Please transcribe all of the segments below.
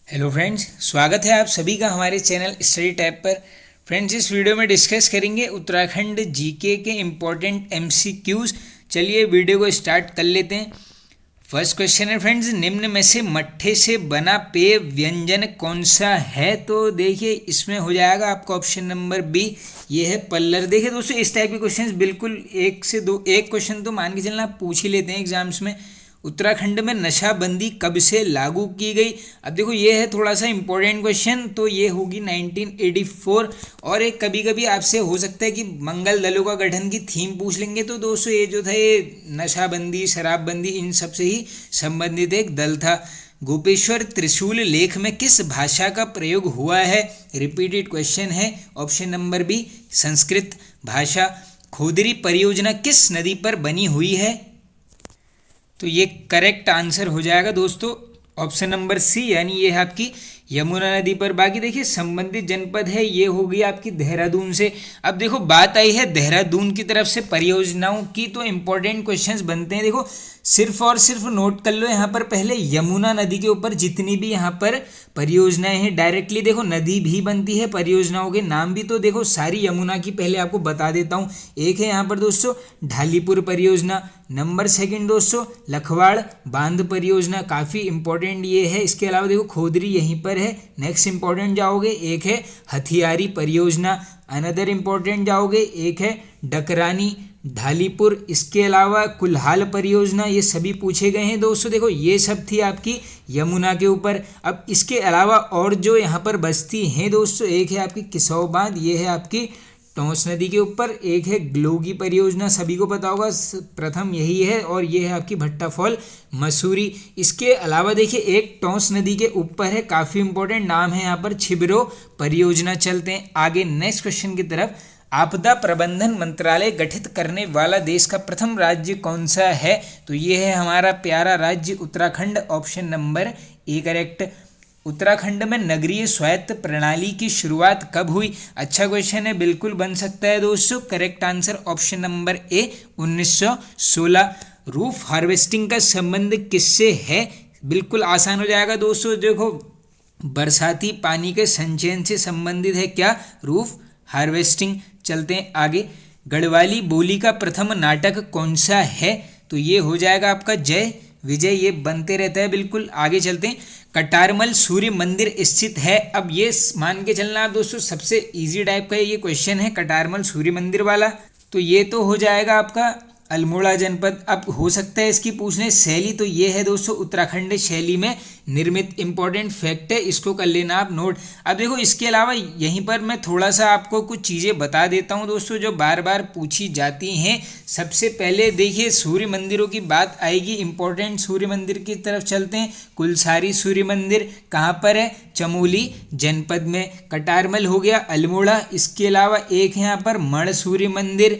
Hello friends, स्वागत है आप सभी का हमारे चैनल स्टडी टैब पर। फ्रेंड्स, इस वीडियो में डिस्कस करेंगे उत्तराखंड जीके के इम्पोर्टेंट एमसीक्यूज। चलिए वीडियो को स्टार्ट कर लेते हैं। फर्स्ट क्वेश्चन है फ्रेंड्स, निम्न में से मट्ठे से बना पेय व्यंजन कौन सा है? तो देखिए इसमें हो जाएगा आपका ऑप्शन नंबर बी, ये है पल्लर। देखिए दोस्तों, इस टाइप के क्वेश्चंस बिल्कुल एक क्वेश्चन तो मान के चलना आप पूछ ही लेते हैं एग्जाम्स में। उत्तराखंड में नशाबंदी कब से लागू की गई? अब देखो ये है थोड़ा सा इंपॉर्टेंट क्वेश्चन, तो ये होगी 1984। और एक कभी कभी आपसे हो सकता है कि मंगल दलों का गठन की थीम पूछ लेंगे, तो दोस्तों ये जो था ये नशाबंदी शराबबंदी इन सब से ही संबंधित एक दल था। गोपेश्वर त्रिशूल लेख में किस भाषा का प्रयोग हुआ है? रिपीटेड क्वेश्चन है। ऑप्शन नंबर बी, संस्कृत भाषा। खोदरी परियोजना किस नदी पर बनी हुई है? तो ये करेक्ट आंसर हो जाएगा दोस्तों ऑप्शन नंबर सी, यानी ये है आपकी यमुना नदी पर। बाकी देखिए संबंधित जनपद है, ये होगी आपकी देहरादून से। अब देखो बात आई है देहरादून की तरफ से परियोजनाओं की, तो इंपॉर्टेंट क्वेश्चंस बनते हैं। देखो सिर्फ और सिर्फ नोट कर लो यहाँ पर पहले यमुना नदी के ऊपर जितनी भी यहाँ पर परियोजनाएं हैं, डायरेक्टली देखो नदी भी बनती है, परियोजनाओं के नाम भी। तो देखो सारी यमुना की पहले आपको बता देता हूँ। एक है यहाँ पर दोस्तों ढालीपुर परियोजना, नंबर सेकंड दोस्तों लखवाड़ बांध परियोजना, काफ़ी इंपॉर्टेंट ये है। इसके अलावा देखो खोदरी यहीं पर है। नेक्स्ट इंपॉर्टेंट जाओगे, एक है हथियारी परियोजना, अनदर इंपॉर्टेंट जाओगे, एक है डकरानी ढालीपुर। इसके अलावा कुल्हाल परियोजना, ये सभी पूछे गए हैं दोस्तों। देखो ये सब थी आपकी यमुना के ऊपर। अब इसके अलावा और जो यहाँ पर बस्ती हैं दोस्तों, एक है आपकी किसौ बांध, ये है आपकी टोंस नदी के ऊपर। एक है ग्लोगी परियोजना, सभी को पता होगा, प्रथम यही है। और ये है आपकी भट्टा फॉल मसूरी। इसके अलावा देखिए एक टोंस नदी के ऊपर है, काफ़ी इंपॉर्टेंट नाम है यहाँ पर, छिबरो परियोजना। चलते हैं आगे नेक्स्ट क्वेश्चन की तरफ। आपदा प्रबंधन मंत्रालय गठित करने वाला देश का प्रथम राज्य कौन सा है? तो ये है हमारा प्यारा राज्य Uttarakhand. Option number A correct. Uttarakhand में नगरीय स्वायत्त प्रणाली की शुरुआत कब हुई? अच्छा क्वेश्चन है, बिल्कुल बन सकता है दोस्तों। करेक्ट आंसर ऑप्शन नंबर ए 1916। रूफ हार्वेस्टिंग का संबंध किससे है? बिल्कुल आसान हो जाएगा दोस्तों। देखो बरसाती पानी के संचयन से संबंधित है क्या? Roof harvesting. चलते हैं आगे। गढ़वाली बोली का प्रथम नाटक कौन सा है? तो ये हो जाएगा आपका जय विजय, ये बनते रहता है बिल्कुल। आगे चलते हैं। कटारमल सूर्य मंदिर स्थित है। अब ये मान के चलना आप दोस्तों, सबसे इजी टाइप का ये क्वेश्चन है कटारमल सूर्य मंदिर वाला। तो ये तो हो जाएगा आपका अल्मोड़ा जनपद। अब हो सकता है इसकी पूछने शैली, तो ये है दोस्तों उत्तराखंड शैली में निर्मित। इंपॉर्टेंट फैक्ट है, इसको कर लेना आप नोट। अब देखो इसके अलावा यहीं पर मैं थोड़ा सा आपको कुछ चीज़ें बता देता हूँ दोस्तों, जो बार बार पूछी जाती हैं। सबसे पहले देखिए सूर्य मंदिरों की बात आएगी, इंपॉर्टेंट सूर्य मंदिर की तरफ चलते हैं। कुलसारी सूर्य मंदिर कहाँ पर है? चमोली जनपद में। कटारमल हो गया अल्मोड़ा। इसके अलावा एक है यहाँ पर मण सूर्य मंदिर।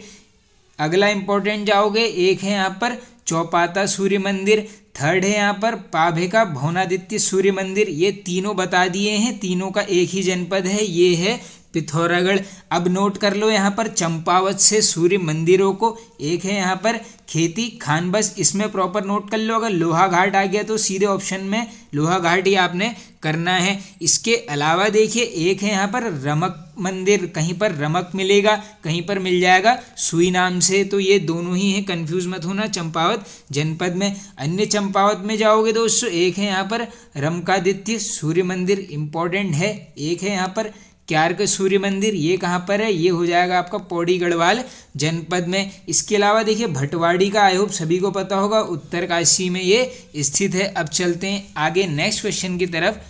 अगला इंपॉर्टेंट जाओगे, एक है यहाँ पर चौपाता सूर्य मंदिर। थर्ड है यहाँ पर पाभेका भौनादित्य सूर्य मंदिर। ये तीनों बता दिए हैं, तीनों का एक ही जनपद है, ये है पिथौरागढ़। अब नोट कर लो यहाँ पर चंपावत से सूर्य मंदिरों को। एक है यहाँ पर खेती खान, बस इसमें प्रॉपर नोट कर लो। अगर लोहा घाट आ गया तो सीधे ऑप्शन में लोहा घाट ही आपने करना है। इसके अलावा देखिए एक है यहाँ पर रमक मंदिर, कहीं पर रमक मिलेगा, कहीं पर मिल जाएगा सुई नाम से। तो ये दोनों ही हैं, कंफ्यूज मत होना, चंपावत जनपद में। अन्य चंपावत में जाओगे दोस्तों, एक है यहाँ पर रमकादित्य सूर्य मंदिर, इंपॉर्टेंट है। एक है यहाँ पर क्यार्क सूर्य मंदिर, ये कहाँ पर है? ये हो जाएगा आपका पौड़ी गढ़वाल जनपद में। इसके अलावा देखिए भटवाड़ी का आई होप सभी को पता होगा, उत्तरकाशी में ये स्थित है। अब चलते हैं आगे नेक्स्ट क्वेश्चन की तरफ।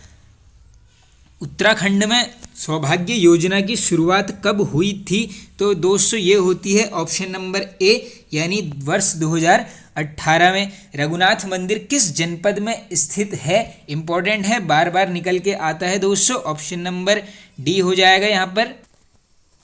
उत्तराखंड में सौभाग्य योजना की शुरुआत कब हुई थी? तो दोस्तों ये होती है ऑप्शन नंबर ए, यानी वर्ष 2018 में। रघुनाथ मंदिर किस जनपद में स्थित है? इंपॉर्टेंट है, बार बार निकल के आता है दोस्तों। ऑप्शन नंबर डी हो जाएगा यहाँ पर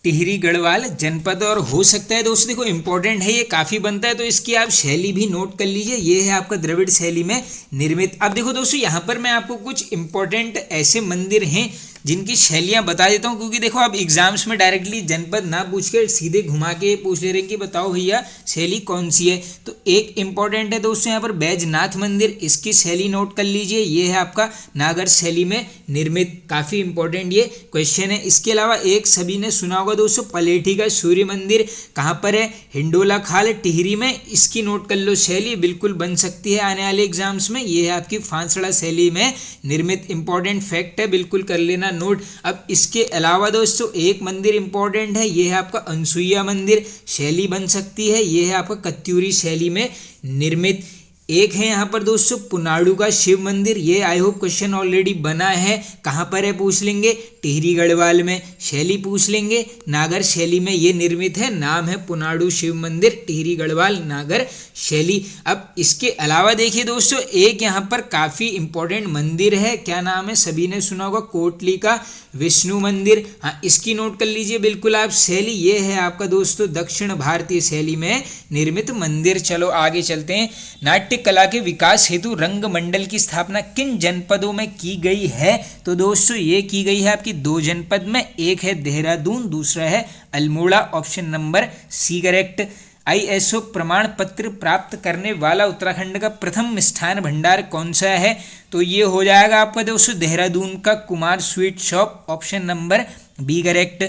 टिहरी गढ़वाल जनपद। और हो सकता है दोस्तों, देखो इंपॉर्टेंट है, ये काफ़ी बनता है, तो इसकी आप शैली भी नोट कर लीजिए। ये है आपका द्रविड़ शैली में निर्मित। अब देखो दोस्तों यहाँ पर मैं आपको कुछ इंपॉर्टेंट ऐसे मंदिर हैं जिनकी शैलियाँ बता देता हूँ, क्योंकि देखो अब एग्जाम्स में डायरेक्टली जनपद ना पूछ के सीधे घुमा के पूछ ले रहे कि बताओ भैया शैली कौन सी है। तो एक इंपॉर्टेंट है दोस्तों यहाँ पर बैजनाथ मंदिर, इसकी शैली नोट कर लीजिए, ये है आपका नागर शैली में निर्मित, काफ़ी इंपॉर्टेंट ये क्वेश्चन है। इसके अलावा एक सभी ने सुना होगा दोस्तों पलेठी का सूर्य मंदिर कहाँ पर है, हिंडोला खाल टिहरी में, इसकी नोट कर लो शैली, बिल्कुल बन सकती है आने वाले एग्जाम्स में। ये है आपकी फांसड़ा शैली में निर्मित, इंपॉर्टेंट फैक्ट है, बिल्कुल कर लेना नोट। अब इसके अलावा दोस्तों एक मंदिर इंपॉर्टेंट है, ये है आपका अनसुईया मंदिर, शैली बन सकती है, ये है आपका कत्यूरी शैली में निर्मित। एक है यहाँ पर दोस्तों पुनाडु का शिव मंदिर, ये आई होप क्वेश्चन ऑलरेडी बना है, कहाँ पर है पूछ लेंगे, टिहरी गढ़वाल में, शैली पूछ लेंगे नागर शैली में ये निर्मित है, नाम है पुनाडु शिव मंदिर, टिहरी गढ़वाल नागर शैली। अब इसके अलावा देखिए दोस्तों एक यहाँ पर काफ़ी इंपॉर्टेंट मंदिर है, क्या नाम है, सभी ने सुना होगा कोटली का विष्णु मंदिर, हाँ इसकी नोट कर लीजिए बिल्कुल आप शैली, ये है आपका दोस्तों दक्षिण भारतीय शैली में निर्मित मंदिर। चलो आगे चलते हैं। नाट्य कला के विकास हेतु रंग मंडल की स्थापना किन जनपदों में की गई है, तो दोस्तों ये की गई है आपकी 2 जनपद में, एक है देहरादून, दूसरा है Almora, option number C correct. ISO प्रमाण पत्र प्राप्त करने वाला उत्तराखंड का प्रथम मिष्ठान भंडार कौन सा है, तो ये हो जाएगा आपका दोस्तों देहरादून का Kumar sweet shop, option number B correct.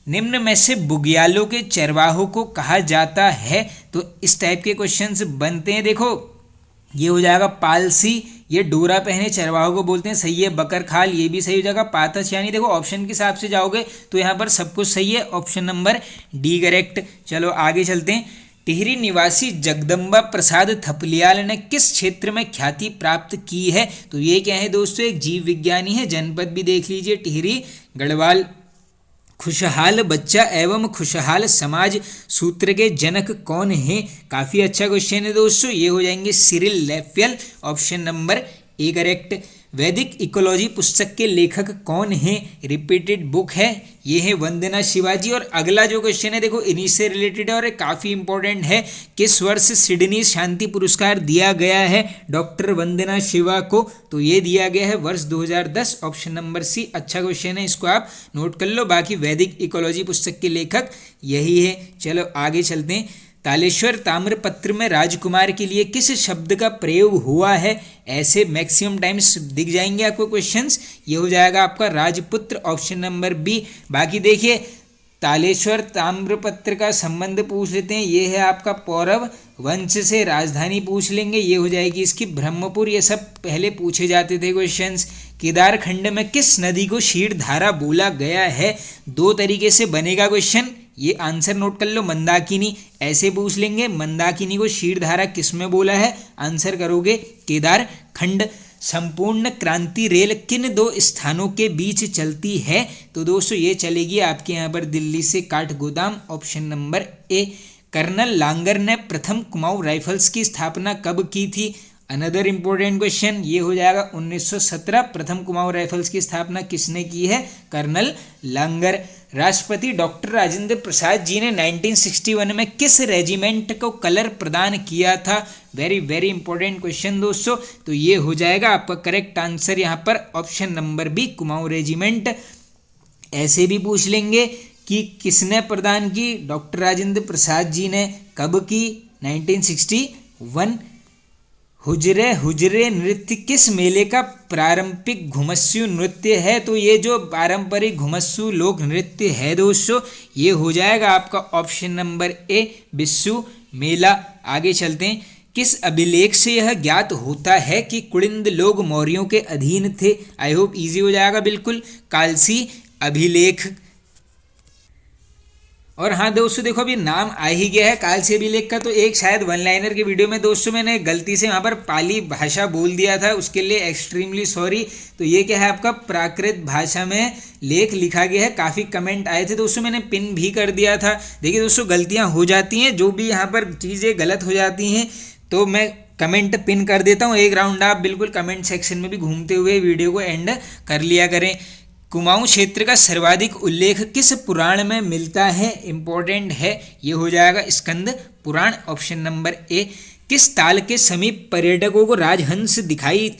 निम्न में से बुग्यालों के चरवाहों को कहा जाता है, तो इस टाइप के क्वेश्चंस बनते हैं। देखो ये हो जाएगा पालसी, ये डोरा पहने चरवाहों को बोलते हैं, सही है। बकर खाल ये भी सही हो जाएगा। पातस यानी देखो ऑप्शन के हिसाब से जाओगे तो यहाँ पर सब कुछ सही है, ऑप्शन नंबर डी करेक्ट। चलो आगे चलते हैं। टिहरी निवासी जगदम्बा प्रसाद थपलियाल ने किस क्षेत्र में ख्याति प्राप्त की है, तो ये क्या है दोस्तों, एक जीव विज्ञानी है, जनपद भी देख लीजिए टिहरी गढ़वाल। खुशहाल बच्चा एवं खुशहाल समाज सूत्र के जनक कौन है, काफ़ी अच्छा क्वेश्चन है दोस्तों, ये हो जाएंगे सिरिल लैफियल, ऑप्शन नंबर ए करेक्ट। वैदिक इकोलॉजी पुस्तक के लेखक कौन है, रिपीटेड बुक है, ये है वंदना शिवाजी। और अगला जो क्वेश्चन है देखो इन्हीं से रिलेटेड है और काफ़ी इंपॉर्टेंट है, किस वर्ष सिडनी शांति पुरस्कार दिया गया है डॉक्टर वंदना शिवा को, तो ये दिया गया है वर्ष 2010, ऑप्शन नंबर सी। अच्छा क्वेश्चन है, इसको आप नोट कर लो। बाकी वैदिक इकोलॉजी पुस्तक के लेखक यही है। चलो आगे चलते हैं। तालेश्वर ताम्रपत्र में राजकुमार के लिए किस शब्द का प्रयोग हुआ है, ऐसे मैक्सिमम टाइम्स दिख जाएंगे आपको क्वेश्चंस, ये हो जाएगा आपका राजपुत्र, ऑप्शन नंबर बी। बाकी देखिए तालेश्वर ताम्रपत्र का संबंध पूछ लेते हैं, ये है आपका पौरव वंश से, राजधानी पूछ लेंगे, ये हो जाएगी इसकी ब्रह्मपुर, ये सब पहले पूछे जाते थे क्वेश्चंस। केदारखंड में किस नदी को क्षीरधारा बोला गया है, 2 तरीके से बनेगा क्वेश्चन, ये आंसर नोट कर लो, मंदाकिनी ऐसे पूछ लेंगे, मंदाकिनी को क्षीरधारा किस में बोला है, आंसर करोगे केदारखंड। संपूर्ण क्रांति रेल किन 2 स्थानों के बीच चलती है, तो दोस्तों ये चलेगी आपके यहाँ पर दिल्ली से Kathgodam, option number A. Colonel लांगर ने प्रथम कुमाऊं राइफल्स की स्थापना कब की थी, अनदर इंपॉर्टेंट क्वेश्चन, ये हो जाएगा 1917, प्रथम कुमाऊं राइफल्स की स्थापना किसने की है, कर्नल लांगर। राष्ट्रपति डॉक्टर राजेंद्र प्रसाद जी ने 1961 में किस रेजिमेंट को कलर प्रदान किया था, वेरी वेरी इंपॉर्टेंट क्वेश्चन दोस्तों, तो ये हो जाएगा आपका करेक्ट आंसर यहाँ पर option number B, Kumaon regiment. ऐसे भी पूछ लेंगे कि किसने प्रदान की, डॉक्टर राजेंद्र प्रसाद जी ने, कब की, 1961। हुजरे हुजरे नृत्य किस मेले का पारंपरिक घुमस्सू नृत्य है, तो ये जो पारंपरिक घुमस्सू लोक नृत्य है दोस्तों, ये हो जाएगा आपका ऑप्शन नंबर ए, बिस्सू मेला। आगे चलते हैं। किस अभिलेख से यह ज्ञात होता है कि कुड़िंद लोग मौर्यों के अधीन थे, आई होप इजी हो जाएगा बिल्कुल, कालसी अभिलेख। और हाँ दोस्तों देखो अभी नाम आ ही गया है कालसी अभिलेख का, तो एक शायद वन लाइनर के वीडियो में दोस्तों मैंने गलती से वहाँ पर पाली भाषा बोल दिया था, उसके लिए एक्सट्रीमली सॉरी। तो ये क्या है आपका प्राकृत भाषा में लेख लिखा गया है, काफ़ी कमेंट आए थे दोस्तों, मैंने पिन भी कर दिया था। देखिए दोस्तों गलतियाँ हो जाती हैं, जो भी यहाँ पर चीज़ें गलत हो जाती हैं तो मैं कमेंट पिन कर देता हूँ। एक राउंड आप बिल्कुल कमेंट सेक्शन में भी घूमते हुए वीडियो को एंड कर लिया करें। कुमाऊं क्षेत्र का सर्वाधिक उल्लेख किस पुराण में मिलता है, इंपॉर्टेंट है, ये हो जाएगा स्कंद पुराण, ऑप्शन नंबर ए। किस ताल के समीप पर्यटकों को राजहंस दिखाई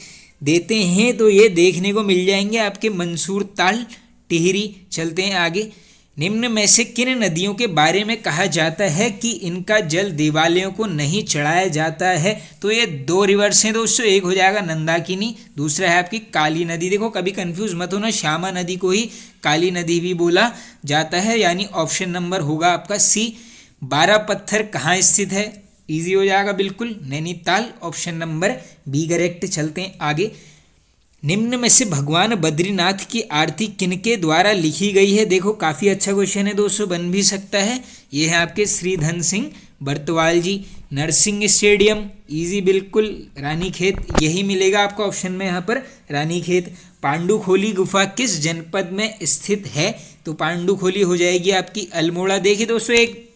देते हैं, तो ये देखने को मिल जाएंगे आपके मंसूर ताल टिहरी। चलते हैं आगे। निम्न में से किन नदियों के बारे में कहा जाता है कि इनका जल देवालयों को नहीं चढ़ाया जाता है? तो ये दो रिवर्स हैं दोस्तों, एक हो जाएगा नंदाकिनी, दूसरा है आपकी काली नदी। देखो कभी कंफ्यूज मत होना, श्यामा नदी को ही काली नदी भी बोला जाता है, यानी ऑप्शन नंबर होगा आपका सी। 12 पत्थर कहाँ स्थित है? इजी हो जाएगा बिल्कुल, Nainital, option number B correct. चलते हैं आगे। निम्न में से भगवान बद्रीनाथ की आरती किनके द्वारा लिखी गई है? देखो काफ़ी अच्छा क्वेश्चन है दोस्तों, बन भी सकता है। ये है आपके श्रीधन सिंह बर्तवाल जी। नरसिंह स्टेडियम, इजी बिल्कुल, रानीखेत, यही मिलेगा आपको ऑप्शन में यहाँ पर, रानीखेत। पांडुखोली गुफा किस जनपद में स्थित है? तो पांडुखोली हो जाएगी आपकी अल्मोड़ा। देखिए दोस्तों, एक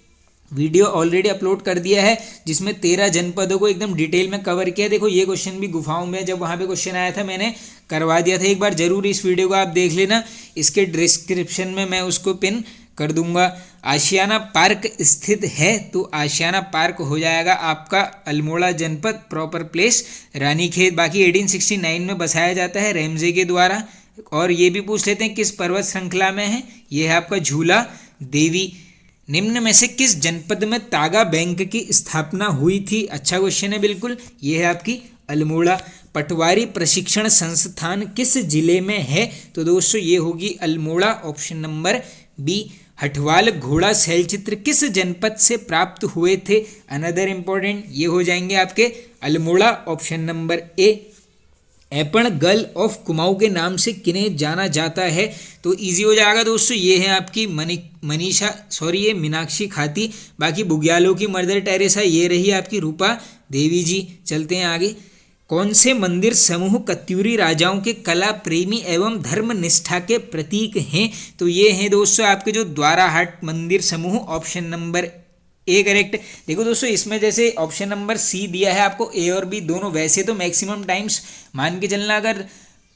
वीडियो ऑलरेडी अपलोड कर दिया है जिसमें 13 जनपदों को एकदम डिटेल में कवर किया। देखो ये क्वेश्चन भी गुफाओं में, जब वहाँ पे क्वेश्चन आया था मैंने करवा दिया था, एक बार जरूर इस वीडियो को आप देख लेना, इसके डिस्क्रिप्शन में मैं उसको पिन कर दूंगा। आशियाना पार्क स्थित है? तो आशियाना पार्क हो जाएगा आपका अल्मोड़ा जनपद, प्रॉपर प्लेस रानीखेत। बाकी 1869 में बसाया जाता है रैमजे के द्वारा। और ये भी पूछ लेते हैं किस पर्वत श्रृंखला में है? ये है आपका झूला देवी। निम्न में से किस जनपद में तागा बैंक की स्थापना हुई थी? अच्छा क्वेश्चन है बिल्कुल, ये है आपकी अल्मोड़ा। पटवारी प्रशिक्षण संस्थान किस जिले में है? तो दोस्तों ये होगी अल्मोड़ा, ऑप्शन नंबर बी। हठवाल घोड़ा शैलचित्र किस जनपद से प्राप्त हुए थे? अनदर इंपॉर्टेंट, ये हो जाएंगे आपके Almora, option number A. Aipan girl of Kumaon के नाम से किन्हें जाना जाता है? तो इजी हो जाएगा दोस्तों, ये है आपकी ये मीनाक्षी खाती। बाकी बुग्यालों की मदर टेरेसा ये रही आपकी रूपा देवी जी। चलते हैं आगे। कौन से मंदिर समूह कत्यूरी राजाओं के कला प्रेमी एवं धर्म निष्ठा के प्रतीक हैं? तो ये हैं दोस्तों आपके जो द्वाराहाट मंदिर समूह, ऑप्शन नंबर ए करेक्ट। देखो दोस्तों, इसमें जैसे ऑप्शन नंबर सी दिया है आपको ए और बी दोनों, वैसे तो मैक्सिमम टाइम्स मान के चलना अगर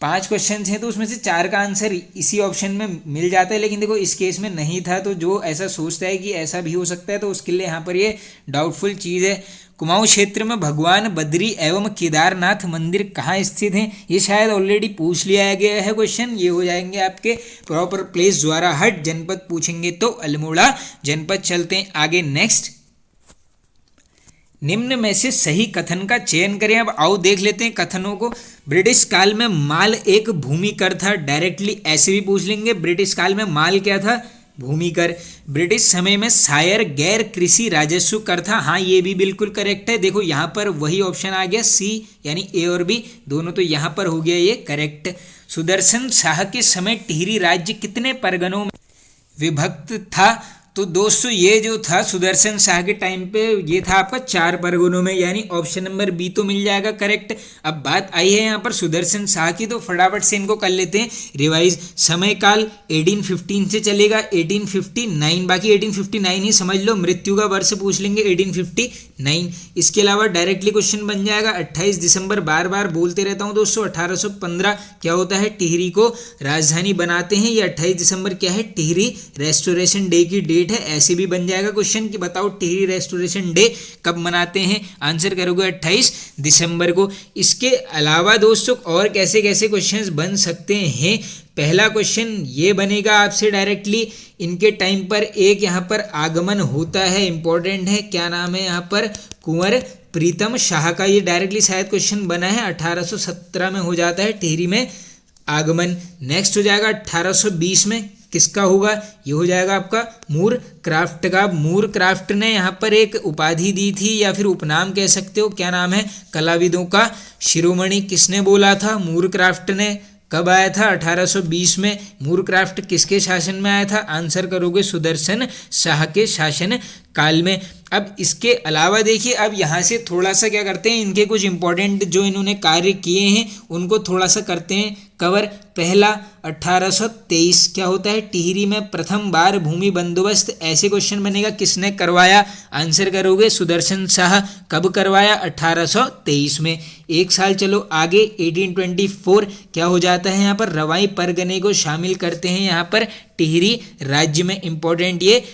5 क्वेश्चन हैं तो उसमें से 4 का आंसर इसी ऑप्शन में मिल जाता है, लेकिन देखो इस केस में नहीं था, तो जो ऐसा सोचता है कि ऐसा भी हो सकता है तो उसके लिए यहाँ पर ये डाउटफुल चीज़ है। कुमाऊं क्षेत्र में भगवान बद्री एवं केदारनाथ मंदिर कहाँ स्थित हैं? ये शायद ऑलरेडी पूछ लिया गया है क्वेश्चन, ये हो जाएंगे आपके प्रॉपर प्लेस द्वाराहाट। जनपद पूछेंगे तो अल्मोड़ा जनपद। चलते हैं आगे नेक्स्ट। निम्न में से सही कथन का चयन करें। अब आओ देख लेते हैं कथनों को। ब्रिटिश काल में माल एक भूमि कर था, डायरेक्टली ऐसे भी पूछ लेंगे। ब्रिटिश काल में माल क्या था? भूमि कर। ब्रिटिश समय में शायर गैर कृषि राजस्व कर था। हाँ ये भी बिल्कुल करेक्ट है। देखो यहाँ पर वही ऑप्शन आ गया सी, यानी ए और बी दोनों तो यहाँ पर हो गया ये करेक्ट। सुदर्शन शाह के समय टिहरी राज्य कितने परगनों में विभक्त था? तो दोस्तों ये जो था सुदर्शन शाह के टाइम पे ये था आपका 4 परगनों में, यानी ऑप्शन नंबर बी तो मिल जाएगा करेक्ट। अब बात आई है यहाँ पर सुदर्शन शाह की, तो फटाफट से इनको कर लेते हैं रिवाइज। समय काल 1815 से चलेगा 1859, बाकी 1859 ही समझ लो। मृत्यु का वर्ष पूछ लेंगे 1859। इसके अलावा डायरेक्टली क्वेश्चन बन जाएगा 28 दिसंबर, बार बार बोलते रहता हूँ दोस्तों, 1815 क्या होता है? टिहरी को राजधानी बनाते हैं। ये 28 दिसंबर क्या है? टिहरी रेस्टोरेशन डे की डेट है। ऐसे भी बन जाएगा क्वेश्चन कि बताओ टिहरी रेस्टोरेशन डे कब मनाते हैं? आंसर करोगे 28 दिसंबर को। इसके अलावा दोस्तों और कैसे कैसे क्वेश्चंस बन सकते हैं? पहला क्वेश्चन ये बनेगा आपसे डायरेक्टली, इनके टाइम पर एक यहाँ पर आगमन होता है, इंपॉर्टेंट है, क्या नाम है यहाँ पर? कुंवर प्रीतम शाह का। ये डायरेक्टली शायद क्वेश्चन बना है, 1817 में हो जाता है टिहरी में आगमन। नेक्स्ट हो जाएगा 1820 में, किसका होगा? ये हो जाएगा आपका मूर क्राफ्ट का। मूर क्राफ्ट ने यहाँ पर एक उपाधि दी थी या फिर उपनाम कह सकते हो, क्या नाम है? कलाविदों का शिरोमणि। किसने बोला था? मूर क्राफ्ट ने। कब आया था? 1820 में। मूर क्राफ्ट किसके शासन में आया था? आंसर करोगे सुदर्शन शाह के शासन काल में। अब इसके अलावा देखिए, अब यहाँ से थोड़ा सा क्या करते हैं, इनके कुछ इंपॉर्टेंट जो इन्होंने कार्य किए हैं उनको थोड़ा सा करते हैं कवर। पहला 1823 क्या होता है? टिहरी में प्रथम बार भूमि बंदोबस्त। ऐसे क्वेश्चन बनेगा, किसने करवाया? आंसर करोगे सुदर्शन शाह। कब करवाया? 1823 में। एक साल चलो आगे, 1824 क्या हो जाता है यहाँ पर? रवाई परगने को शामिल करते हैं यहाँ पर टिहरी राज्य में। इंपॉर्टेंट ये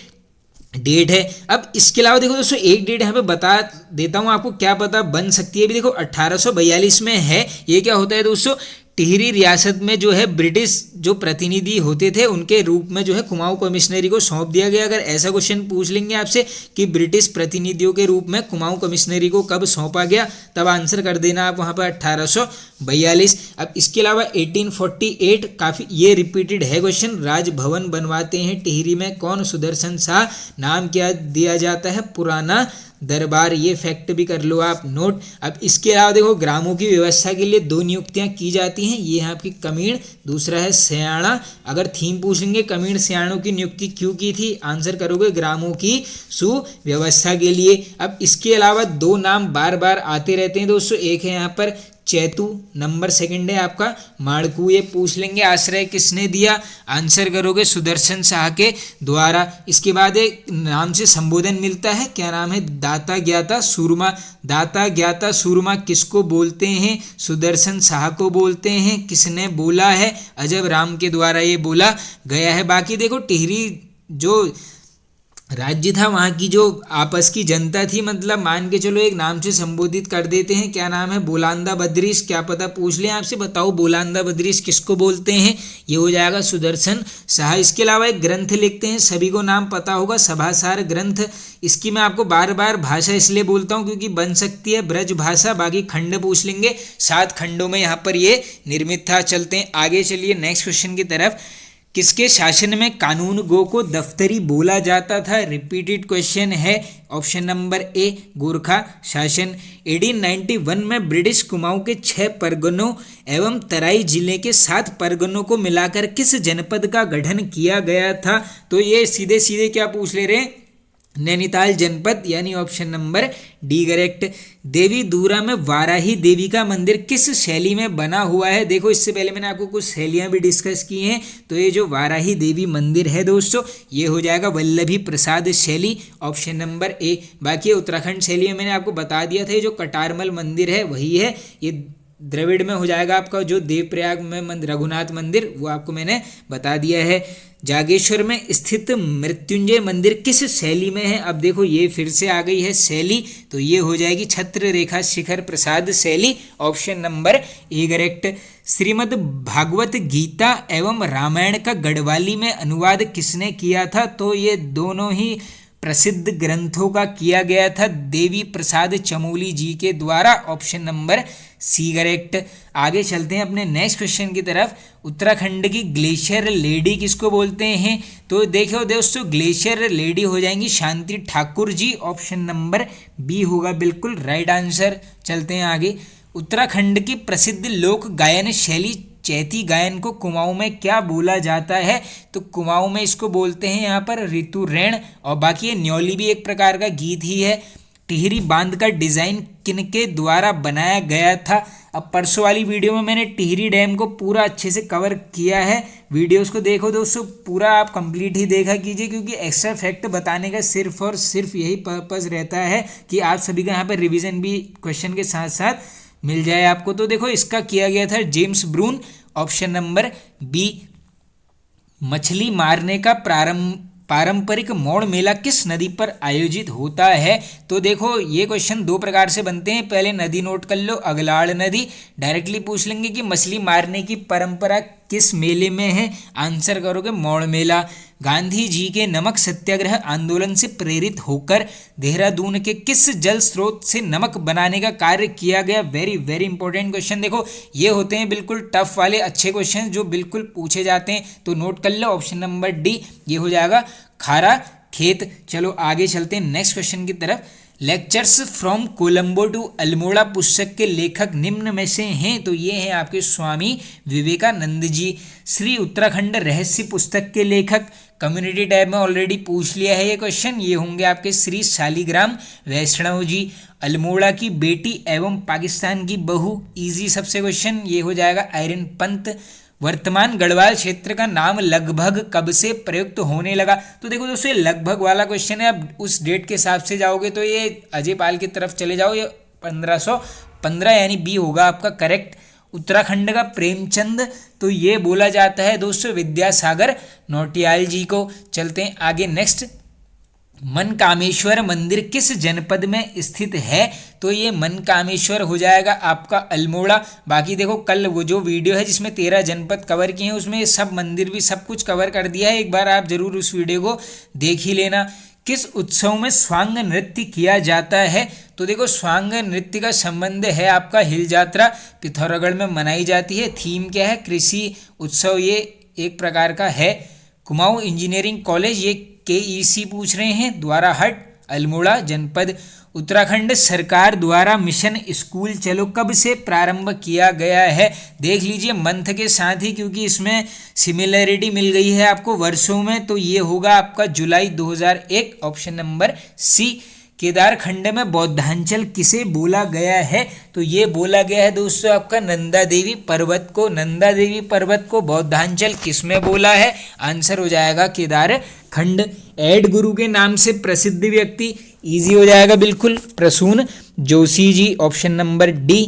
डेट है। अब इसके अलावा देखो दोस्तों, एक डेट यहाँ पे बता देता हूँ आपको, क्या पता बन सकती है भी। देखो 1842 में है। ये क्या होता है दोस्तों? टिहरी रियासत में जो है ब्रिटिश जो प्रतिनिधि होते थे उनके रूप में जो है कुमाऊं कमिश्नरी को सौंप दिया गया। अगर ऐसा क्वेश्चन पूछ लेंगे आपसे कि ब्रिटिश प्रतिनिधियों के रूप में कुमाऊं कमिश्नरी को कब सौंपा गया, तब आंसर कर देना आप वहाँ पर 1842। अब इसके अलावा 1848 काफ़ी ये रिपीटेड है क्वेश्चन। राजभवन बनवाते हैं टिहरी में कौन? सुदर्शन शाह। नाम क्या दिया जाता है? पुराना दरबार। ये फैक्ट भी कर लो आप नोट। अब इसके अलावा देखो ग्रामों की व्यवस्था के लिए 2 नियुक्तियां की जाती हैं। ये है आपकी कमीण, दूसरा है सयाणा। अगर थीम पूछेंगे कमीण सयाणों की नियुक्ति क्यों की थी, आंसर करोगे ग्रामों की सुव्यवस्था के लिए। अब इसके अलावा 2 नाम बार बार आते रहते हैं दोस्तों। एक है यहाँ पर चैतू, नंबर 2 है आपका माड़कू। ये पूछ लेंगे आश्रय किसने दिया, आंसर करोगे सुदर्शन शाह के द्वारा। इसके बाद एक नाम से संबोधन मिलता है, क्या नाम है? दाता ज्ञाता सूरमा। दाता ज्ञाता सूरमा किसको बोलते हैं? सुदर्शन शाह को बोलते हैं। किसने बोला है? अजब राम के द्वारा ये बोला गया है। बाकी देखो टिहरी जो राज्य था वहाँ की जो आपस की जनता थी, मतलब मान के चलो एक नाम से संबोधित कर देते हैं, क्या नाम है? बोलांदा बद्रीश। क्या पता पूछ लें आपसे, बताओ बोलांदा बद्रीश किसको बोलते हैं? ये हो जाएगा सुदर्शन शाह। इसके अलावा एक ग्रंथ लिखते हैं, सभी को नाम पता होगा, सभासार ग्रंथ। इसकी मैं आपको बार बार भाषा इसलिए बोलता हूँ क्योंकि बन सकती है ब्रज भाषा। बाकी खंड पूछ लेंगे, 7 खंडों में यहाँ पर ये निर्मित था। चलते हैं आगे, चलिए नेक्स्ट क्वेश्चन की तरफ। किसके शासन में कानून गो को दफ्तरी बोला जाता था? रिपीटेड क्वेश्चन है। ऑप्शन नंबर ए गोरखा शासन। 1891 में ब्रिटिश कुमाऊं के 6 परगनों एवं तराई जिले के 7 परगनों को मिलाकर किस जनपद का गठन किया गया था? तो ये सीधे सीधे क्या पूछ ले रहे हैं? नैनीताल जनपद, यानी ऑप्शन नंबर डी करेक्ट। देवी दूरा में वाराही देवी का मंदिर किस शैली में बना हुआ है? देखो इससे पहले मैंने आपको कुछ शैलियां भी डिस्कस की हैं, तो ये जो वाराही देवी मंदिर है दोस्तों, ये हो जाएगा वल्लभी प्रसाद शैली, ऑप्शन नंबर ए। बाकी उत्तराखंड शैली में मैंने आपको बता दिया था, ये जो कटारमल मंदिर है वही है। ये द्रविड़ में हो जाएगा आपका जो देवप्रयाग में रघुनाथ मंदिर, वो आपको मैंने बता दिया है। जागेश्वर में स्थित मृत्युंजय मंदिर किस शैली में है? अब देखो ये फिर से आ गई है शैली, तो ये हो जाएगी छत्र रेखा शिखर प्रसाद शैली, option number A correct. Shrimad Bhagavad Gita एवं रामायण का गढ़वाली में अनुवाद किसने किया था? तो ये दोनों ही प्रसिद्ध ग्रंथों का किया गया था देवी प्रसाद चमोली जी के द्वारा, ऑप्शन नंबर सी करेक्ट। आगे चलते हैं अपने नेक्स्ट क्वेश्चन की तरफ। उत्तराखंड की ग्लेशियर लेडी किसको बोलते हैं? तो देखो दोस्तों, ग्लेशियर लेडी हो जाएंगी शांति Thakur ji, option number B होगा बिल्कुल राइट आंसर। चलते हैं आगे। उत्तराखंड की प्रसिद्ध लोक गायन शैली चैती गायन को कुमाऊं में क्या बोला जाता है? तो कुमाऊं में इसको बोलते हैं यहाँ पर ऋतुरैण, और बाकी ये न्योली भी एक प्रकार का गीत ही है। टिहरी बांध का डिज़ाइन किनके द्वारा बनाया गया था? अब परसों वाली वीडियो में मैंने टिहरी डैम को पूरा अच्छे से कवर किया है, वीडियोस को देखो दोस्तों, पूरा आप कंप्लीट ही देखा कीजिए, क्योंकि एक्स्ट्रा फैक्ट बताने का सिर्फ और सिर्फ यही पर्पज़ रहता है कि आप सभी का यहाँ पर रिवीजन भी क्वेश्चन के साथ साथ मिल जाए आपको। तो देखो इसका किया गया था जेम्स ब्रून, ऑप्शन नंबर बी। मछली मारने का पारंपरिक मौड़ मेला किस नदी पर आयोजित होता है? तो देखो ये क्वेश्चन 2 प्रकार से बनते हैं, पहले नदी नोट कर लो, अगलाड़ नदी। डायरेक्टली पूछ लेंगे कि मछली मारने की परंपरा किस मेले में है, आंसर करोगे मौड़ मेला। गांधी जी के नमक सत्याग्रह आंदोलन से प्रेरित होकर देहरादून के किस जल स्रोत से नमक बनाने का कार्य किया गया? Very very important question. देखो ये होते हैं बिल्कुल टफ वाले अच्छे क्वेश्चन जो बिल्कुल पूछे जाते हैं, तो नोट कर लो, ऑप्शन नंबर डी ये हो जाएगा खारा खेत। चलो आगे चलते हैं नेक्स्ट क्वेश्चन की तरफ। Lectures from Colombo to Almora पुस्तक के लेखक निम्न में से हैं? तो ये हैं आपके स्वामी विवेकानंद जी। श्री उत्तराखंड रहस्य पुस्तक के लेखक, कम्युनिटी टैब में ऑलरेडी पूछ लिया है ये क्वेश्चन, ये होंगे आपके श्री शालिग्राम वैष्णव जी। अल्मोड़ा की बेटी एवं पाकिस्तान की बहू, इजी सबसे क्वेश्चन, ये हो जाएगा आयरन पंत। वर्तमान गढ़वाल क्षेत्र का नाम लगभग कब से प्रयुक्त होने लगा? तो देखो दोस्तों ये लगभग वाला क्वेश्चन है, अब उस डेट के हिसाब से जाओगे तो ये अजय पाल की तरफ चले जाओ, ये 1515 यानी बी होगा आपका करेक्ट। उत्तराखंड का प्रेमचंद, तो ये बोला जाता है दोस्तों विद्यासागर नौटियाल जी को। चलते हैं आगे नेक्स्ट। मनकामेश्वर मंदिर किस जनपद में स्थित है? तो ये मनकामेश्वर हो जाएगा आपका अल्मोड़ा। बाकी देखो कल वो जो वीडियो है जिसमें 13 जनपद कवर किए हैं उसमें ये सब मंदिर भी सब कुछ कवर कर दिया है, एक बार आप जरूर उस वीडियो को देख ही लेना। किस उत्सव में स्वांग नृत्य किया जाता है? तो देखो स्वांग नृत्य का संबंध है आपका हिल यात्रा पिथौरागढ़ में मनाई जाती है। थीम क्या है? कृषि उत्सव ये एक प्रकार का है। कुमाऊं इंजीनियरिंग कॉलेज ये KEC पूछ रहे हैं, द्वाराहट अल्मोड़ा जनपद। उत्तराखंड सरकार द्वारा मिशन स्कूल चलो कब से प्रारंभ किया गया है? देख लीजिए मंथ के साथ ही, क्योंकि इसमें सिमिलरिटी मिल गई है आपको वर्षों में, तो ये होगा आपका जुलाई 2001, ऑप्शन नंबर सी। केदारखंड में बौद्धांचल किसे बोला गया है? तो ये बोला गया है दोस्तों आपका नंदा देवी पर्वत को। नंदा देवी पर्वत को बौद्धांचल किस में बोला है? आंसर हो जाएगा केदारखंड। एड गुरु के नाम से प्रसिद्ध व्यक्ति, इजी हो जाएगा बिल्कुल, Prasoon Joshi ji, option number D.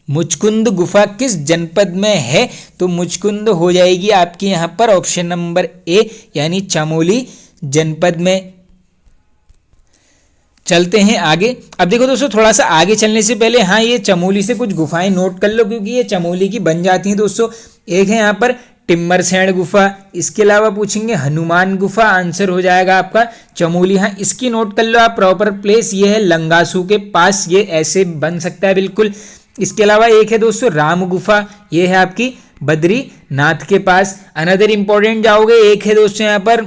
Muchkund गुफा किस जनपद में है? तो मुचकुंद हो जाएगी आपकी यहाँ पर ऑप्शन नंबर ए, यानी चमोली जनपद में। चलते हैं आगे। अब देखो दोस्तों थोड़ा सा आगे चलने से पहले हाँ ये चमोली से कुछ गुफाएं नोट कर लो, क्योंकि ये चमोली की बन जाती हैं दोस्तों। एक है यहाँ पर टिम्मरसैंड गुफा, इसके अलावा पूछेंगे हनुमान गुफा, आंसर हो जाएगा आपका चमोली। हाँ इसकी नोट कर लो आप प्रॉपर प्लेस, ये है लंगासू के पास, ये ऐसे बन सकता है बिल्कुल। इसके अलावा एक है दोस्तों राम गुफा, ये है आपकी बद्रीनाथ के पास। अनदर इंपॉर्टेंट जाओगे, एक है दोस्तों यहाँ पर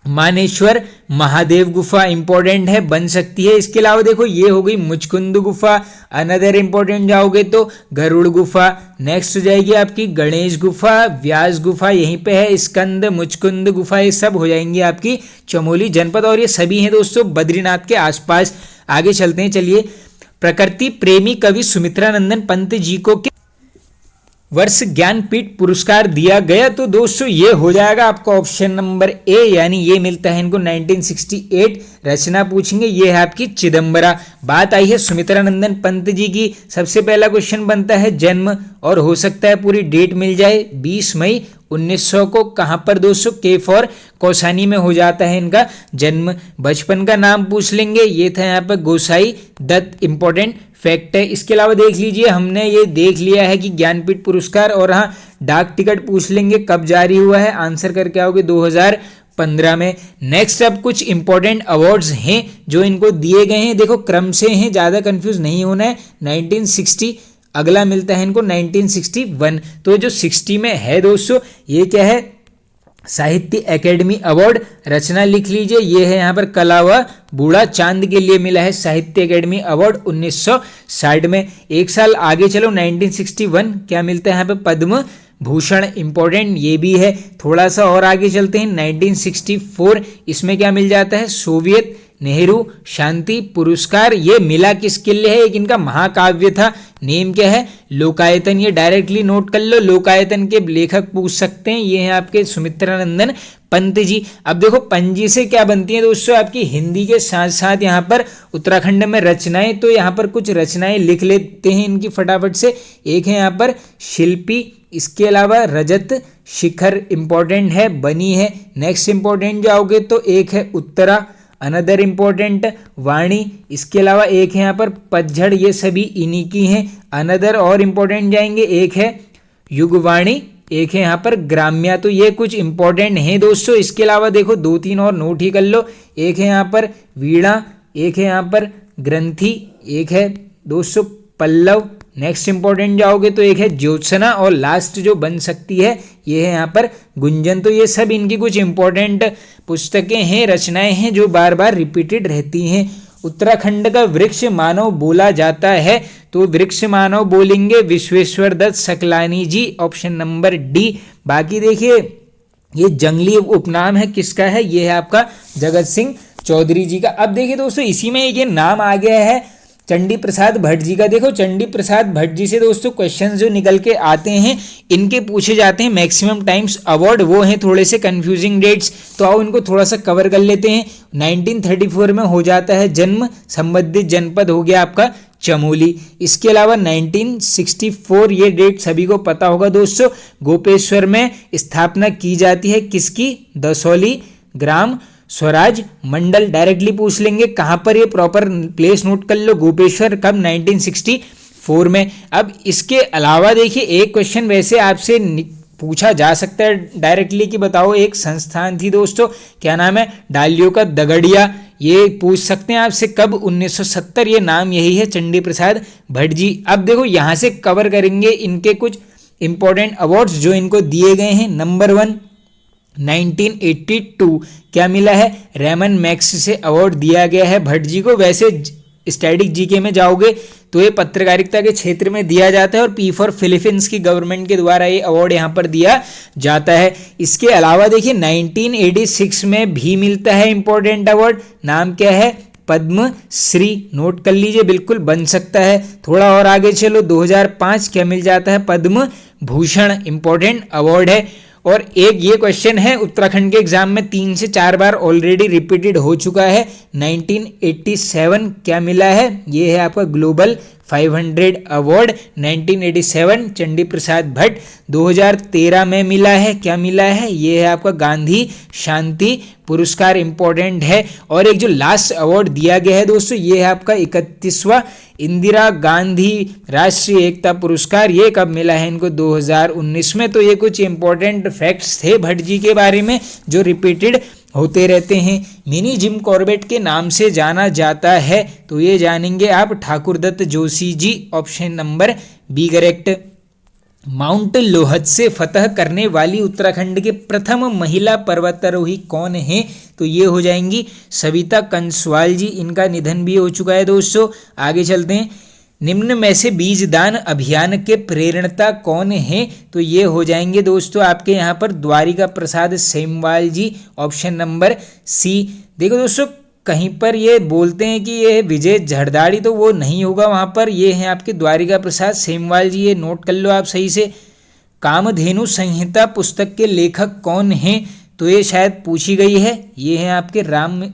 मानेश्वर महादेव गुफा, इंपॉर्टेंट है, बन सकती है। इसके अलावा देखो ये हो गई मुचकुंद गुफा। अनदर इंपॉर्टेंट जाओगे तो गरुड़ गुफा। नेक्स्ट हो जाएगी आपकी गणेश गुफा, व्यास गुफा यहीं पे है, स्कंद, मुचकुंद गुफा, ये सब हो जाएंगी आपकी चमोली जनपद, और ये सभी हैं दोस्तों बद्रीनाथ के आसपास। आगे चलते हैं, चलिए। प्रकृति प्रेमी कवि सुमित्रा नंदन पंत जी को वर्ष ज्ञानपीठ पुरस्कार दिया गया? तो दोस्तों ये हो जाएगा आपका ऑप्शन नंबर ए, यानी ये मिलता है इनको 1968। रचना पूछेंगे, ये है आपकी चिदम्बरा। बात आई है सुमित्रा नंदन पंत जी की, सबसे पहला क्वेश्चन बनता है जन्म, और हो सकता है पूरी डेट मिल जाए, 20 मई 1900 को। कहाँ पर दोस्तों? के फॉर कौसानी में हो जाता है इनका जन्म। बचपन का नाम पूछ लेंगे, ये था यहाँ पर गोसाई दत्त, इंपॉर्टेंट फैक्ट है। इसके अलावा देख लीजिए हमने ये देख लिया है कि ज्ञानपीठ पुरस्कार, और हाँ डाक टिकट पूछ लेंगे कब जारी हुआ है, आंसर करके आओगे 2015 में। नेक्स्ट अब कुछ इंपॉर्टेंट अवार्ड्स हैं जो इनको दिए गए हैं, देखो क्रम से हैं, ज़्यादा कंफ्यूज नहीं होना है। 1960 अगला मिलता है इनको 1961। तो जो 60 में है दोस्तों ये क्या है? साहित्य एकेडमी अवार्ड। रचना लिख लीजिए, ये है यहाँ पर कला व बूढ़ा चांद के लिए मिला है साहित्य एकेडमी अवार्ड 1960 में। एक साल आगे चलो 1961 क्या मिलता है यहाँ पे? पद्म भूषण, इंपॉर्टेंट ये भी है। थोड़ा सा और आगे चलते हैं 1964, इसमें क्या मिल जाता है? सोवियत नेहरू शांति पुरस्कार। ये मिला किसके लिए है? एक इनका महाकाव्य था, नेम क्या है? लोकायतन। ये डायरेक्टली नोट कर लो, लोकायतन के लेखक पूछ सकते हैं, ये हैं आपके सुमित्रा नंदन पंत जी। अब देखो पंजी से क्या बनती है दोस्तों आपकी हिंदी के साथ साथ यहाँ पर उत्तराखंड में रचनाएं, तो यहाँ पर कुछ रचनाएं लिख लेते हैं इनकी फटाफट से। एक है यहाँ पर शिल्पी, इसके अलावा रजत शिखर, इंपॉर्टेंट है, बनी है। नेक्स्ट इंपॉर्टेंट जाओगे तो एक है उत्तरा, अनदर इंपॉर्टेंट वाणी, इसके अलावा एक है यहाँ पर पतझड़, ये सभी इन्हीं की हैं। अनदर और इंपॉर्टेंट जाएंगे, एक है युगवाणी, एक है यहाँ पर ग्राम्या। तो ये कुछ इंपॉर्टेंट हैं दोस्तों। इसके अलावा देखो 2-3 और नोट ही कर लो, एक है यहाँ पर वीणा, एक है यहाँ पर ग्रंथि, एक है दोस्तों पल्लव। नेक्स्ट इंपॉर्टेंट जाओगे तो एक है ज्योत्सना, और लास्ट जो बन सकती है ये है यहाँ पर गुंजन। तो ये सब इनकी कुछ इंपॉर्टेंट पुस्तकें हैं, रचनाएं हैं जो बार बार रिपीटेड रहती हैं। उत्तराखंड का वृक्ष मानव बोला जाता है, तो वृक्ष मानव बोलेंगे विश्वेश्वर दत्त सकलानी जी, ऑप्शन नंबर डी। बाकी देखिए ये जंगली उपनाम है, किसका है? ये है आपका जगत सिंह चौधरी जी का। अब देखिए दोस्तों इसी में ये नाम आ गया है चंडी प्रसाद भट्ट जी का। देखो चंडी प्रसाद भट्ट जी से दोस्तों क्वेश्चंस जो निकल के आते हैं इनके पूछे जाते हैं मैक्सिमम टाइम्स अवार्ड, वो हैं थोड़े से कंफ्यूजिंग डेट्स, तो आओ इनको थोड़ा सा कवर कर लेते हैं। 1934 में हो जाता है जन्म, संबंधित जनपद हो गया आपका चमोली। इसके अलावा 1964 ये डेट सभी को पता होगा दोस्तों, गोपेश्वर में स्थापना की जाती है किसकी? दसौली ग्राम स्वराज मंडल डायरेक्टली पूछ लेंगे। कहाँ पर ये प्रॉपर प्लेस नोट कर लो, गोपेश्वर, कब 1964 में। अब इसके अलावा देखिए एक क्वेश्चन वैसे आपसे पूछा जा सकता है डायरेक्टली कि बताओ एक संस्थान थी दोस्तों, क्या नाम है, डालियों का दगड़िया, ये पूछ सकते हैं आपसे कब 1970, ये नाम यही है, चंडी प्रसाद भट्ट जी। अब देखो यहाँ से कवर करेंगे इनके कुछ इंपॉर्टेंट अवार्ड्स जो इनको दिए गए हैं। नंबर 1 1982 क्या मिला है, रेमन मैक्स से अवार्ड दिया गया है भट्ट जी को। वैसे स्टैटिक जीके में जाओगे तो ये पत्रकारिता के क्षेत्र में दिया जाता है और पी फॉर फिलीपींस की गवर्नमेंट के द्वारा ये अवार्ड यहाँ पर दिया जाता है। इसके अलावा देखिए 1986 में भी मिलता है इंपॉर्टेंट अवार्ड, नाम क्या है, पद्म श्री, नोट कर लीजिए, बिल्कुल बन सकता है। थोड़ा और आगे चलो 2005 क्या मिल जाता है, पद्म भूषण, इंपॉर्टेंट अवार्ड है। और एक ये क्वेश्चन है उत्तराखंड के एग्जाम में 3 से 4 बार ऑलरेडी रिपीटेड हो चुका है, 1987 क्या मिला है, ये है आपका ग्लोबल 500 अवार्ड 1987 चंडी प्रसाद भट्ट। 2013 में मिला है, क्या मिला है, ये है आपका गांधी शांति पुरस्कार, इंपॉर्टेंट है। और एक जो लास्ट अवार्ड दिया गया है दोस्तों, ये है आपका 31वां इंदिरा गांधी राष्ट्रीय एकता पुरस्कार, ये कब मिला है इनको, 2019 में। तो ये कुछ इंपॉर्टेंट फैक्ट्स थे भट्ट जी के बारे में जो रिपीटेड होते रहते हैं। मिनी जिम कॉर्बेट के नाम से जाना जाता है, तो ये जानेंगे आप Thakurdatt Joshi ji, option number B correct. Mount लोहत से फतह करने वाली उत्तराखंड के प्रथम महिला पर्वतारोही कौन है, तो ये हो जाएंगी सविता कंसवाल जी, इनका निधन भी हो चुका है दोस्तों। आगे चलते हैं, निम्न में से बीजदान अभियान के प्रेरणता कौन है, तो ये हो जाएंगे दोस्तों आपके यहाँ पर द्वारिका प्रसाद सेमवाल जी, ऑप्शन नंबर सी। देखो दोस्तों कहीं पर ये बोलते हैं कि ये विजय झड़दाड़ी, तो वो नहीं होगा वहाँ पर, ये हैं आपके द्वारिका प्रसाद सेमवाल जी, ये नोट कर लो आप सही से। कामधेनु संहिता पुस्तक के लेखक कौन हैं, तो ये शायद पूछी गई है, ये हैं आपके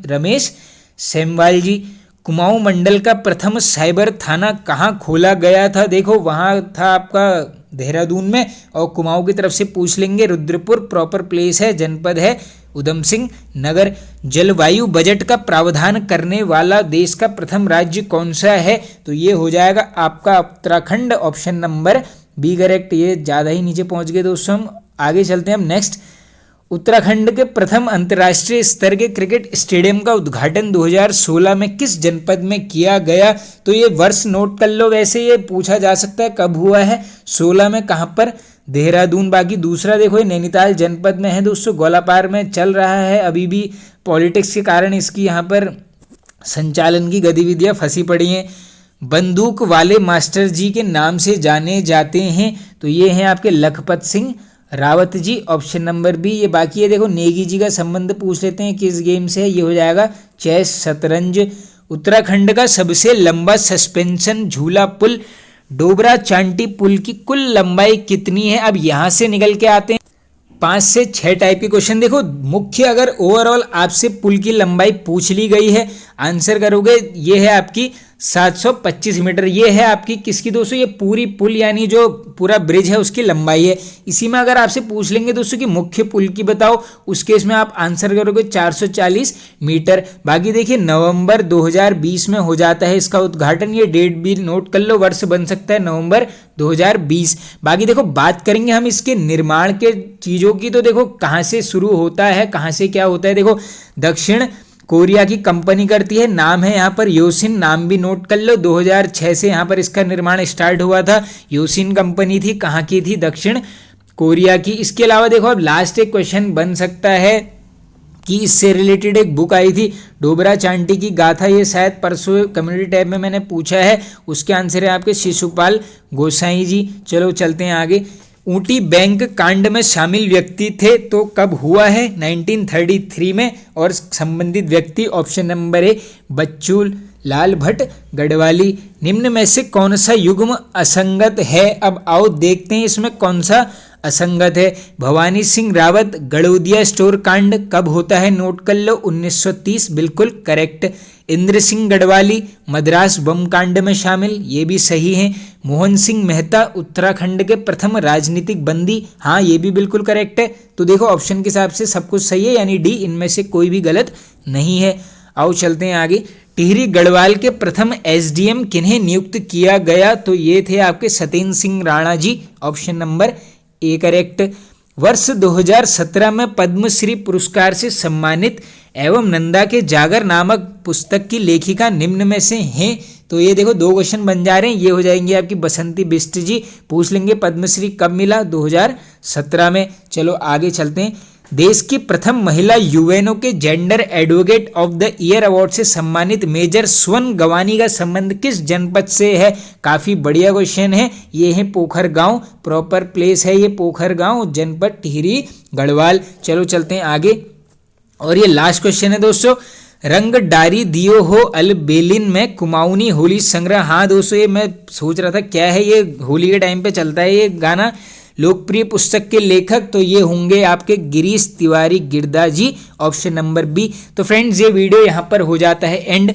रमेश सेमवाल जी। कुमाऊं मंडल का प्रथम साइबर थाना कहाँ खोला गया था, देखो वहाँ था आपका देहरादून में, और कुमाऊं की तरफ से पूछ लेंगे रुद्रपुर प्रॉपर प्लेस है, जनपद है उधम सिंह नगर। जलवायु बजट का प्रावधान करने वाला देश का प्रथम राज्य कौन सा है, तो ये हो जाएगा आपका Uttarakhand, option number B correct. ये ज़्यादा ही नीचे पहुंच गए दोस्तों, हम आगे चलते हैं। हम नेक्स्ट, उत्तराखंड के प्रथम अंतर्राष्ट्रीय स्तर के क्रिकेट स्टेडियम का उद्घाटन 2016 में किस जनपद में किया गया, तो ये वर्ष नोट कर लो, वैसे ये पूछा जा सकता है कब हुआ है, 16 में, कहाँ पर, देहरादून। बाकी दूसरा देखो ये नैनीताल जनपद में है दोस्तों, गोलापार में चल रहा है अभी भी, पॉलिटिक्स के कारण इसकी यहाँ पर संचालन की गतिविधियाँ फंसी पड़ी हैं। बंदूक वाले मास्टर जी के नाम से जाने जाते हैं, तो ये हैं आपके Lakhpat Singh Rawat ji, option number B. ये बाकी है देखो नेगी जी का संबंध पूछ लेते हैं किस गेम से है, ये हो जाएगा चेस शतरंज। उत्तराखंड का सबसे लंबा सस्पेंशन झूला पुल डोबरा चांटी पुल की कुल लंबाई कितनी है। अब यहाँ से निकल के आते हैं 5 से 6 टाइप के क्वेश्चन। देखो मुख्य अगर ओवरऑल आपसे पुल की लंबाई पूछ ली गई है, आंसर करोगे, ये है आपकी 725 मीटर। ये है आपकी किसकी दोस्तों, ये पूरी पुल यानी जो पूरा ब्रिज है उसकी लंबाई है। इसी में अगर आपसे पूछ लेंगे दोस्तों कि मुख्य पुल की बताओ, उस केस में आप आंसर करोगे 440 मीटर। बाकी देखिए नवंबर 2020 में हो जाता है इसका उद्घाटन, ये डेट भी नोट कर लो, वर्ष बन सकता है नवंबर 2020। बाकी देखो बात करेंगे हम इसके निर्माण के चीज़ों की, तो देखो कहाँ से शुरू होता है, कहाँ से क्या होता है। देखो दक्षिण कोरिया की कंपनी करती है, नाम है यहाँ पर योसिन, नाम भी नोट कर लो। 2006 से यहाँ पर इसका निर्माण स्टार्ट हुआ था, योसिन कंपनी थी, कहाँ की थी, दक्षिण कोरिया की। इसके अलावा देखो अब लास्ट एक क्वेश्चन बन सकता है कि इससे रिलेटेड एक बुक आई थी डोबरा चांटी की गाथा, ये शायद परसों कम्युनिटी टैब में मैंने पूछा है, उसके आंसर है आपके शिशुपाल गोसाई जी। चलो चलते हैं आगे। ऊटी बैंक कांड में शामिल व्यक्ति थे, तो कब हुआ है, 1933 में, और संबंधित व्यक्ति ऑप्शन नंबर ए बच्चू लाल भट्ट गढ़वाली। निम्न में से कौन सा युग्म असंगत है, अब आओ देखते हैं इसमें कौन सा असंगत है। भवानी सिंह रावत, गड़ोदिया स्टोर कांड कब होता है, नोट कर लो, 1930, बिल्कुल करेक्ट। इंद्र सिंह गढ़वाली, मद्रास बम कांड में शामिल, ये भी सही है। मोहन सिंह मेहता, उत्तराखंड के प्रथम राजनीतिक बंदी, हाँ ये भी बिल्कुल करेक्ट है। तो देखो ऑप्शन के हिसाब से सब कुछ सही है, यानी डी, इनमें से कोई भी गलत नहीं है। आओ चलते हैं आगे। टिहरी गढ़वाल के प्रथम एसडीएम किन्हें नियुक्त किया गया, तो ये थे आपके Satyendra Singh Rana ji, option number A correct. वर्ष 2017 में पद्मश्री पुरस्कार से सम्मानित एवं नंदा के जागर नामक पुस्तक की लेखिका निम्न में से हैं, तो ये देखो 2 क्वेश्चन बन जा रहे हैं, ये हो जाएंगे आपकी बसंती बिष्ट जी, पूछ लेंगे पद्मश्री कब मिला, 2017 में। चलो आगे चलते हैं। देश की प्रथम महिला यूएनओ के gender advocate of the year award से सम्मानित मेजर स्वर्ण गवानी का संबंध किस जनपद से है, काफी बढ़िया क्वेश्चन है। ये है पोखर गांव, प्रॉपर प्लेस है ये पोखर गांव, जनपद टिहरी गढ़वाल। चलो चलते हैं आगे, और ये लास्ट क्वेश्चन है दोस्तों। रंग डारी दियो हो अल बेलिन में कुमाऊनी होली संग्रह, हाँ दोस्तों ये मैं सोच रहा था क्या है, ये होली के टाइम पे चलता है ये गाना। लोकप्रिय पुस्तक के लेखक, तो ये होंगे आपके गिरीश तिवारी गिरदा जी, ऑप्शन नंबर बी। तो फ्रेंड्स ये वीडियो यहाँ पर हो जाता है एंड।